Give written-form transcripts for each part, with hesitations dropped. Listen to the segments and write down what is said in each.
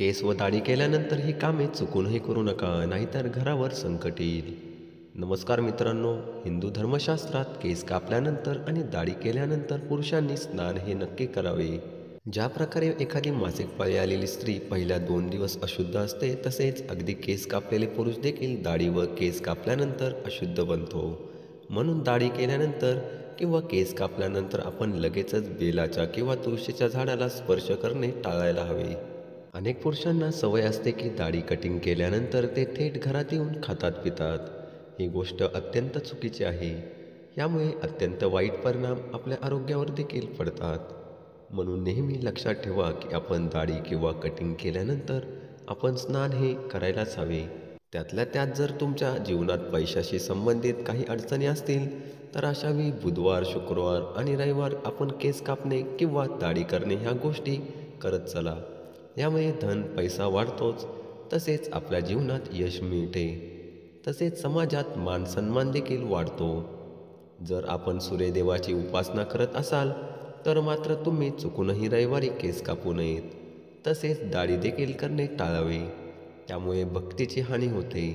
केस व दाढी केल्यानंतर ही कामे चुकूनही करू नका, नाहीतर घरावर संकट येईल. नमस्कार मित्रांनो, हिंदू धर्मशास्त्रात केस कापल्यानंतर आणि दाढी केल्यानंतर पुरुषांनी स्नान हे नक्की करावे. ज्या प्रकारे एखादी मासिक पाळी आलेली स्त्री पहिल्या 2 दिवस अशुद्ध असते, तसेच अगदी केस कापलेले पुरुष देखील दाढी व केस कापल्यानंतर अशुद्ध बनतो. म्हणून दाढी केल्यानंतर किंवा केस कापल्यानंतर आपण लगेचच बेलाच्या किंवा तुळशीच्या झाडाला स्पर्श करणे टाळायला हवे. अनेक पुरुषांना सवय असते की दाढी कटिंग केल्यानंतर ते थेट घरात येऊन खातात पितात. ही गोष्ट अत्यंत चुकीची आहे. यामुळे अत्यंत वाईट परिणाम आपल्या आरोग्यावर देखील पडतात. म्हणून नेहमी लक्षात ठेवा की आपण दाढी किंवा कटिंग केल्यानंतर आपण स्नान हे करायलाच हवे. त्यातल्या त्यात जर तुमच्या जीवनात पैशाशी संबंधित काही अडचणी असतील तर अशावेळी बुधवार, शुक्रवार आणि रविवार आपण केस कापणे किंवा दाढी करणे ह्या गोष्टी करत चला. यामुळे धन पैसा वाढतोच, तसेच आपल्या जीवनात यश मिळते. तसेच समाजात मान सन्मान देखील वाढतो. जर आपण सूर्यदेवाची उपासना करत असाल तर मात्र तुम्ही चुकूनही रविवारी केस कापू नयेत. तसेच दाढी देखील करणे टाळावे. त्यामुळे भक्तीची हानी होते.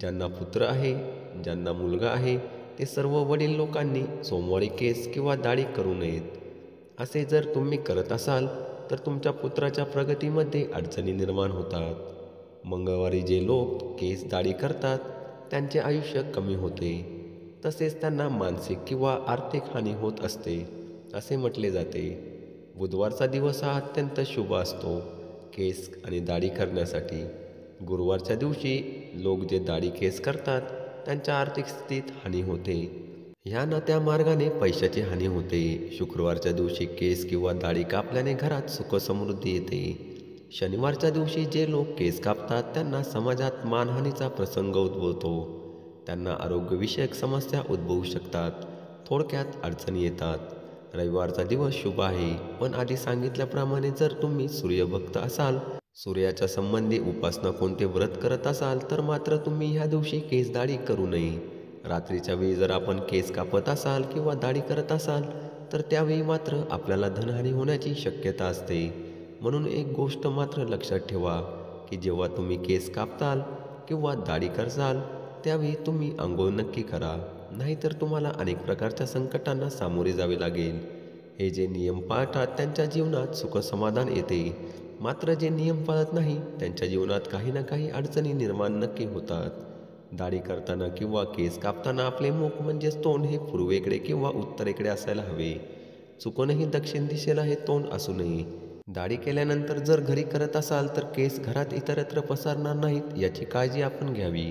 ज्यांना पुत्र आहे, ज्यांना मुलगा आहे, ते सर्व वडील लोकांनी सोमवारी केस किंवा दाढी करू नयेत. असे जर तुम्ही करत असाल तर तुमच्या पुत्राच्या प्रगतीमध्ये अडचणी निर्माण होतात. मंगळवारी जे लोक केस दाढी करतात त्यांचे आयुष्य कमी होते. तसेच त्यांना मानसिक किंवा आर्थिक हानी होत असते असे म्हटले जाते. बुधवारचा दिवस हा अत्यंत शुभ असतो केस आणि दाढी करण्यासाठी. गुरुवारच्या दिवशी लोक जे दाढी केस करतात त्यांच्या आर्थिक स्थितीत हानी होते. ह्या ना त्या मार्गाने पैशाची हानी होते. शुक्रवारच्या दिवशी केस किंवा दाढी कापल्याने घरात सुख समृद्धी येते. शनिवारच्या दिवशी जे लोक केस कापतात त्यांना समाजात मानहानीचा प्रसंग उद्भवतो. त्यांना आरोग्यविषयक समस्या उद्भवू शकतात. थोडक्यात अडचणी येतात. रविवारचा दिवस शुभ आहे, पण आधी सांगितल्याप्रमाणे जर तुम्ही सूर्यभक्त असाल, सूर्याच्या संबंधी उपासना कोणते व्रत करत असाल तर मात्र तुम्ही ह्या दिवशी केस दाढी करू नये. रात्रीच्या वेळी जर आपण केस कापत असाल किंवा दाढी करत असाल तर त्यावेळी मात्र आपल्याला धनहानी होण्याची शक्यता असते. म्हणून एक गोष्ट मात्र लक्षात ठेवा की जेव्हा तुम्ही केस कापताल किंवा दाढी करसाल त्यावेळी तुम्ही आंघोळ नक्की करा, नाहीतर तुम्हाला अनेक प्रकारच्या संकटांना सामोरे जावे लागेल. हे जे नियम पाळतात त्यांच्या जीवनात सुख समाधान येते, मात्र जे नियम पाळत नाही त्यांच्या जीवनात काही ना काही अडचणी निर्माण नक्की होतात. दाढी करताना किंवा केस कापताना आपले मुख म्हणजेच तोंड हे पूर्वेकडे किंवा उत्तरेकडे असायला हवे. चुकूनही दक्षिण दिशेला हे तोंड असू नये. दाढी केल्यानंतर जर घरी करत असाल तर केस घरात इतरत्र पसरणार नाहीत याची काळजी आपण घ्यावी.